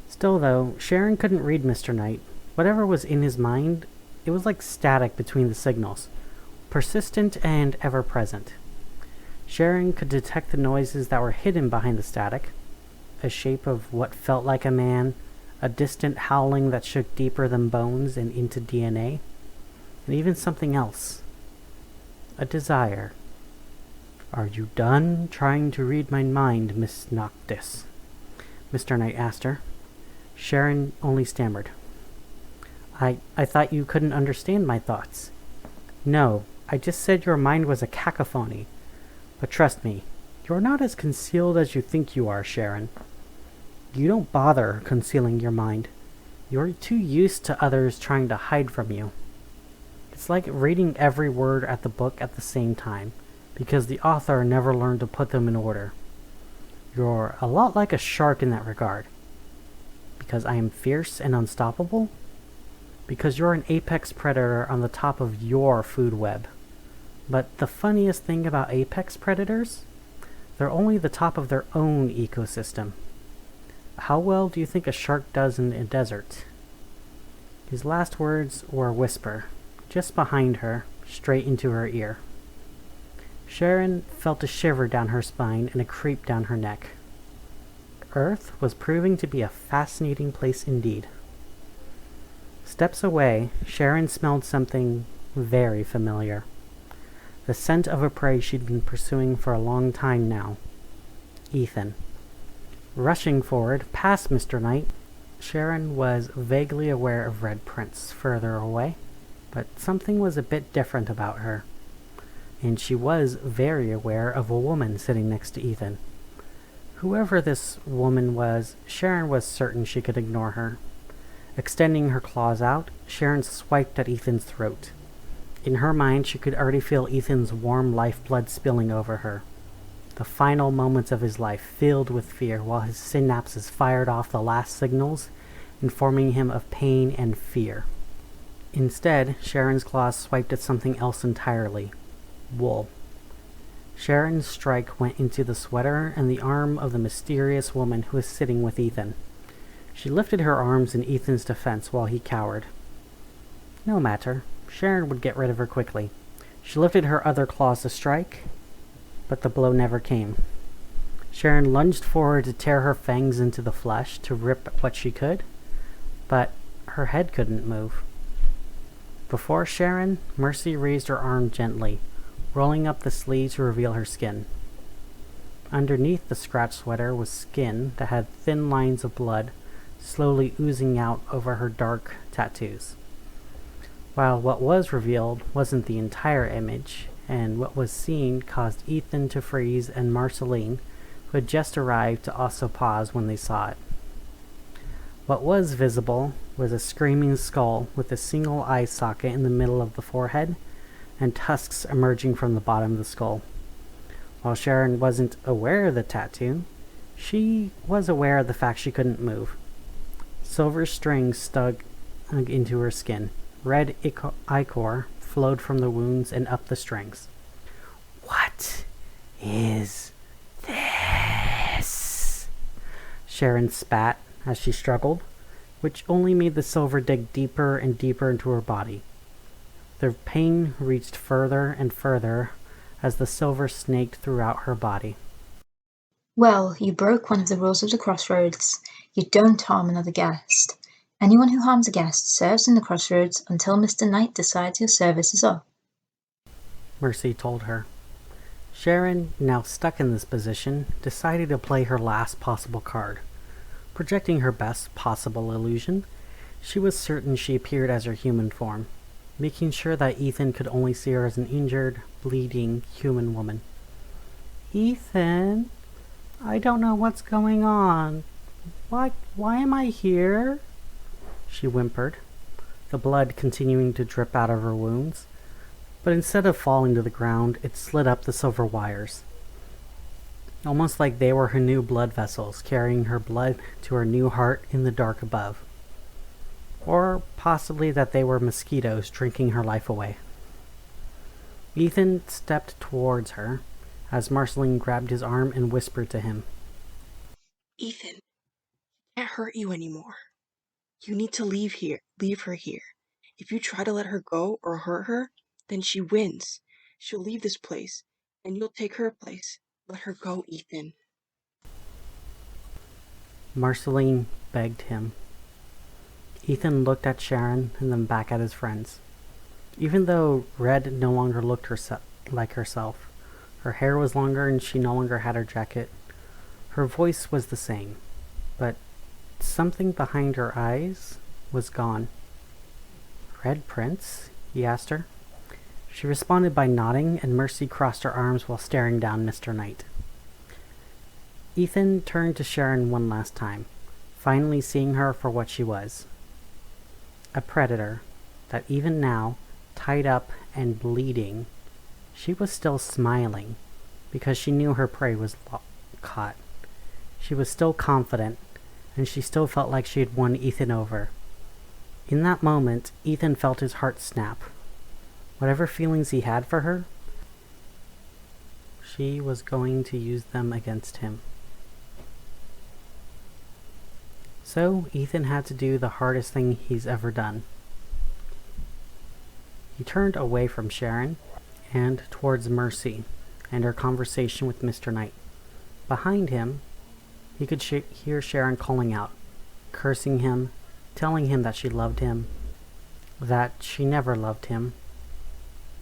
Still, though, Sharon couldn't read Mr. Knight. Whatever was in his mind, it was like static between the signals, persistent and ever-present. Sharon could detect the noises that were hidden behind the static, a shape of what felt like a man, a distant howling that shook deeper than bones and into DNA, and even something else. A desire. Are you done trying to read my mind, Miss Noctis? Mr. Knight asked her. Sharon only stammered. I thought you couldn't understand my thoughts. No, I just said your mind was a cacophony. But trust me, you're not as concealed as you think you are, Sharon. You don't bother concealing your mind. You're too used to others trying to hide from you. It's like reading every word at the book at the same time, because the author never learned to put them in order. You're a lot like a shark in that regard. Because I am fierce and unstoppable? Because you're an apex predator on the top of your food web. But the funniest thing about apex predators? They're only the top of their own ecosystem. How well do you think a shark does in a desert? His last words were a whisper, just behind her, straight into her ear. Sharon felt a shiver down her spine and a creep down her neck. Earth was proving to be a fascinating place indeed. Steps away, Sharon smelled something very familiar. The scent of a prey she'd been pursuing for a long time now. Ethan. Rushing forward, past Mr. Knight, Sharon was vaguely aware of red prints further away, but something was a bit different about her. and she was very aware of a woman sitting next to Ethan. Whoever this woman was, Sharon was certain she could ignore her. Extending her claws out, Sharon swiped at Ethan's throat. In her mind, she could already feel Ethan's warm lifeblood spilling over her. The final moments of his life filled with fear, while his synapses fired off the last signals, informing him of pain and fear. Instead, Sharon's claws swiped at something else entirely. Wool. Sharon's strike went into the sweater and the arm of the mysterious woman who was sitting with Ethan. She lifted her arms in Ethan's defense while he cowered. No matter. Sharon would get rid of her quickly. She lifted her other claws to strike, but the blow never came. Sharon lunged forward to tear her fangs into the flesh to rip what she could, but her head couldn't move. Before Sharon, Mercy raised her arm gently, rolling up the sleeve to reveal her skin. Underneath the scratch sweater was skin that had thin lines of blood slowly oozing out over her dark tattoos. While what was revealed wasn't the entire image, and what was seen caused Ethan to freeze and Marceline, who had just arrived, to also pause when they saw it. What was visible was a screaming skull with a single eye socket in the middle of the forehead, and tusks emerging from the bottom of the skull. While Sharon wasn't aware of the tattoo, she was aware of the fact she couldn't move. Silver strings stuck into her skin. Red ichor flowed from the wounds and up the strings. What is this? Sharon spat as she struggled, which only made the silver dig deeper and deeper into her body. The pain reached further and further as the silver snaked throughout her body. Well, you broke one of the rules of the Crossroads. You don't harm another guest. Anyone who harms a guest serves in the Crossroads until Mr. Knight decides your service is up. Mercy told her. Sharon, now stuck in this position, decided to play her last possible card. Projecting her best possible illusion, she was certain she appeared as her human form, making sure that Ethan could only see her as an injured, bleeding human woman. Ethan, I don't know what's going on. Why am I here? She whimpered, the blood continuing to drip out of her wounds, but instead of falling to the ground, it slid up the silver wires, almost like they were her new blood vessels, carrying her blood to her new heart in the dark above. Or possibly that they were mosquitoes drinking her life away. Ethan stepped towards her as Marceline grabbed his arm and whispered to him. Ethan, I can't hurt you anymore. You need to leave her here. If you try to let her go or hurt her, then she wins. She'll leave this place, and you'll take her place. Let her go, Ethan. Marceline begged him. Ethan looked at Sharon and then back at his friends. Even though Red no longer looked like herself, her hair was longer and she no longer had her jacket, her voice was the same, but something behind her eyes was gone. Red Prince? He asked her. She responded by nodding, and Mercy crossed her arms while staring down Mr. Knight. Ethan turned to Sharon one last time, finally seeing her for what she was. A predator that even now, tied up and bleeding, she was still smiling because she knew her prey was caught. She was still confident, and she still felt like she had won Ethan over. In that moment, Ethan felt his heart snap. Whatever feelings he had for her, she was going to use them against him. So, Ethan had to do the hardest thing he's ever done. He turned away from Sharon and towards Mercy and her conversation with Mr. Knight. Behind him, he could hear Sharon calling out, cursing him, telling him that she loved him, that she never loved him,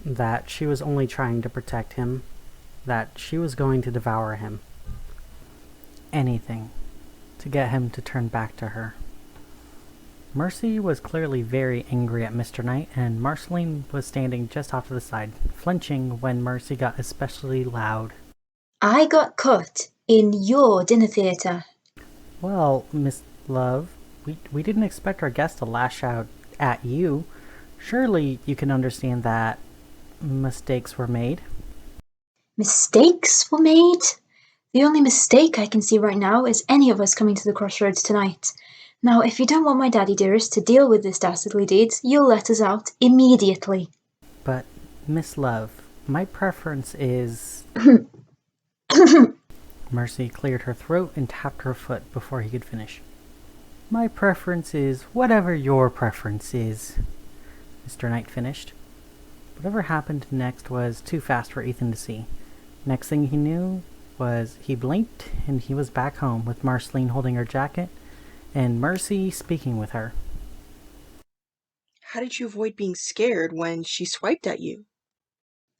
that she was only trying to protect him, that she was going to devour him. Anything to get him to turn back to her. Mercy was clearly very angry at Mr. Knight, and Marceline was standing just off to the side, flinching when Mercy got especially loud. I got cut in your dinner theatre. Well, Miss Love, we didn't expect our guest to lash out at you. Surely you can understand that mistakes were made. Mistakes were made? The only mistake I can see right now is any of us coming to the Crossroads tonight. Now, if you don't want my daddy dearest to deal with this dastardly deed, you'll let us out immediately. But, Miss Love, my preference is... Mercy cleared her throat and tapped her foot before he could finish. My preference is whatever your preference is, Mr. Knight finished. Whatever happened next was too fast for Ethan to see. Next thing he knew was he blinked and he was back home with Marceline holding her jacket and Mercy speaking with her. How did you avoid being scared when she swiped at you?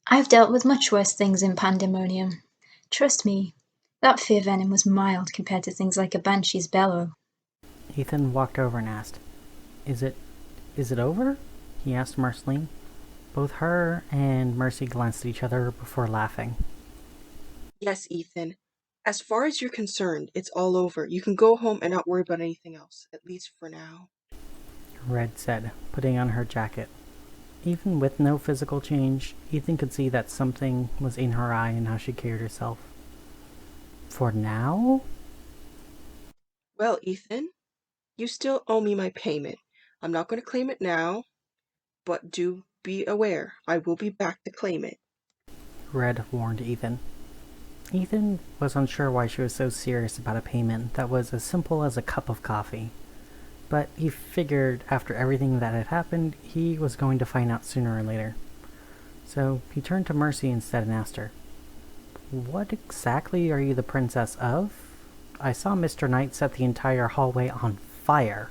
I've dealt with much worse things in Pandemonium. Trust me, that fear venom was mild compared to things like a banshee's bellow. Ethan walked over and asked, Is it over? He asked Marceline. Both her and Mercy glanced at each other before laughing. Yes, Ethan. As far as you're concerned, it's all over. You can go home and not worry about anything else, at least for now. Red said, putting on her jacket. Even with no physical change, Ethan could see that something was in her eye and how she carried herself. For now? Well, Ethan, you still owe me my payment. I'm not going to claim it now, but do be aware, I will be back to claim it. Red warned Ethan. Ethan was unsure why she was so serious about a payment that was as simple as a cup of coffee. But he figured after everything that had happened, he was going to find out sooner or later. So he turned to Mercy instead and asked her, What exactly are you the princess of? I saw Mr. Knight set the entire hallway on fire,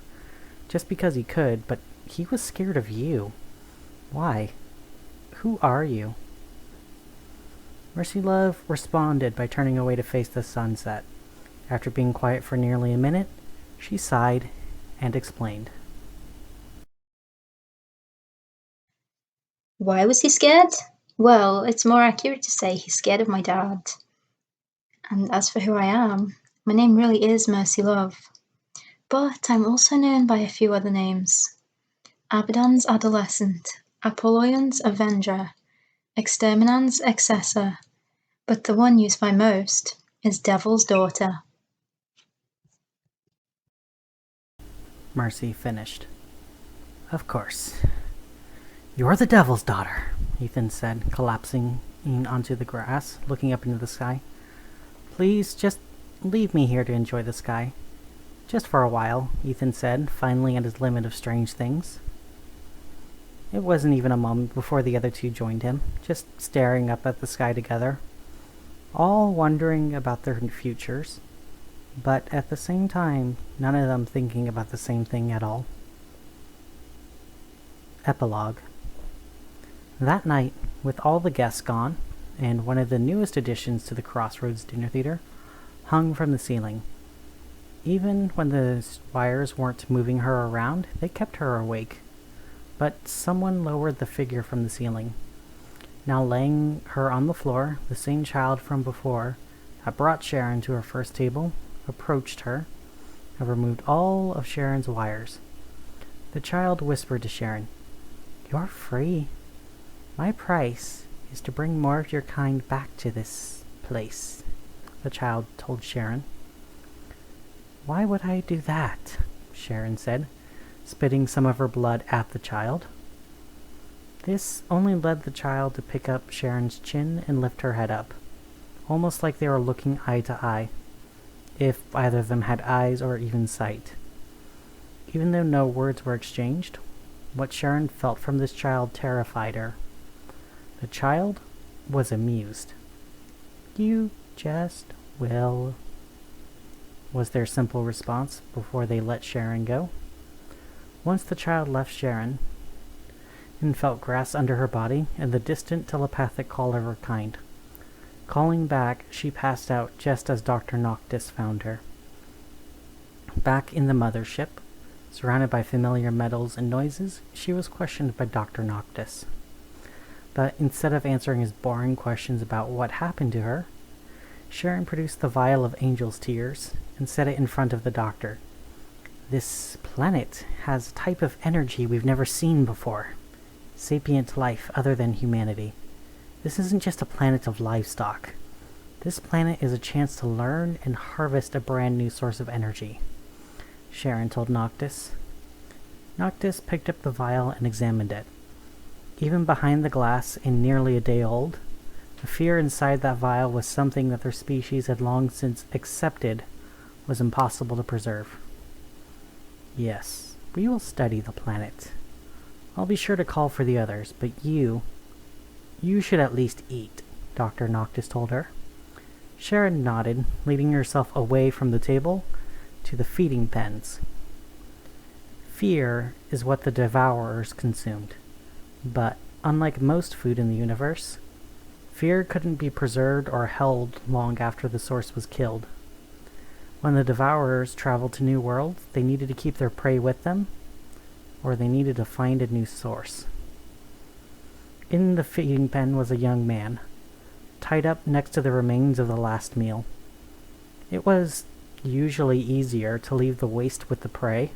just because he could, but he was scared of you. Why? Who are you? Mercy Love responded by turning away to face the sunset. After being quiet for nearly a minute, she sighed and explained. Why was he scared? Well, it's more accurate to say he's scared of my dad. And as for who I am, my name really is Mercy Love. But I'm also known by a few other names. Abaddon's Adolescent, Apollyon's Avenger, Exterminan's Excessor, but the one used by most is Devil's Daughter. Mercy finished. Of course. You're the Devil's Daughter, Ethan said, collapsing onto the grass, looking up into the sky. Please, just leave me here to enjoy the sky. Just for a while, Ethan said, finally at his limit of strange things. It wasn't even a moment before the other two joined him, just staring up at the sky together, all wondering about their futures, but at the same time, none of them thinking about the same thing at all. Epilogue. That night, with all the guests gone, and one of the newest additions to the Crossroads dinner theater hung from the ceiling. Even when the wires weren't moving her around, they kept her awake. But someone lowered the figure from the ceiling. Now laying her on the floor, the same child from before that brought Sharon to her first table approached her and removed all of Sharon's wires. The child whispered to Sharon, "You're free. My price is to bring more of your kind back to this place," the child told Sharon. "Why would I do that?" Sharon said, spitting some of her blood at the child. This only led the child to pick up Sharon's chin and lift her head up, almost like they were looking eye to eye, if either of them had eyes or even sight. Even though no words were exchanged, what Sharon felt from this child terrified her. The child was amused. "You just will," was their simple response before they let Sharon go. Once the child left Sharon and felt grass under her body and the distant telepathic call of her kind. Calling back, she passed out just as Dr. Noctis found her. Back in the mothership, Surrounded by familiar metals and noises, she was questioned by Dr. Noctis. But instead of answering his boring questions about what happened to her, Sharon produced the vial of angel's tears and set it in front of the doctor. This planet has a type of energy we've never seen before. Sapient life other than humanity. This isn't just a planet of livestock. This planet is a chance to learn and harvest a brand new source of energy, Sharon told Noctis. Noctis picked up the vial and examined it. Even behind the glass and nearly a day old, the fear inside that vial was something that their species had long since accepted was impossible to preserve. Yes, we will study the planet. I'll be sure to call for the others, but you should at least eat, Dr. Noctis told her. Sharon nodded, leading herself away from the table to the feeding pens. Fear is what the devourers consumed, but unlike most food in the universe, fear couldn't be preserved or held long after the source was killed. When the devourers traveled to new worlds, they needed to keep their prey with them, or they needed to find a new source. In the feeding pen was a young man, tied up next to the remains of the last meal. It was usually easier to leave the waste with the prey,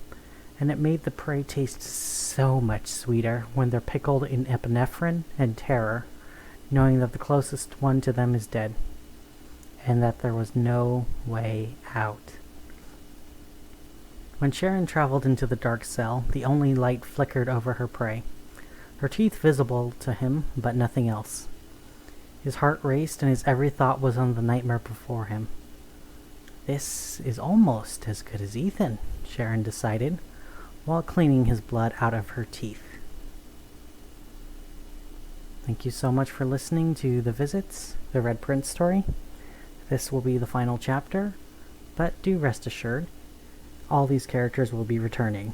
and it made the prey taste so much sweeter when they're pickled in epinephrine and terror, knowing that the closest one to them is dead, and that there was no way out. When Sharon traveled into the dark cell, the only light flickered over her prey, her teeth visible to him, but nothing else. His heart raced, and his every thought was on the nightmare before him. This is almost as good as Ethan, Sharon decided, while cleaning his blood out of her teeth. Thank you so much for listening to The Visits, the Red Prince story. This will be the final chapter, but do rest assured, all these characters will be returning.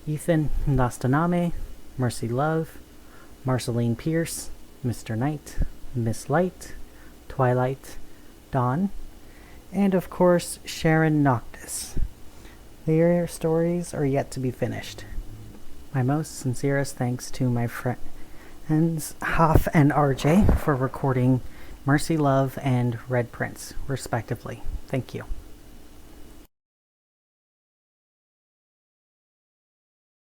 Ethan, Lastaname, Mercy Love, Marceline Pierce, Mr. Knight, Miss Light, Twilight, Dawn, and of course Sharon Noctis. Their stories are yet to be finished. My most sincerest thanks to my friends Haf and RJ for recording Mercy Love and Red Prince, respectively. Thank you.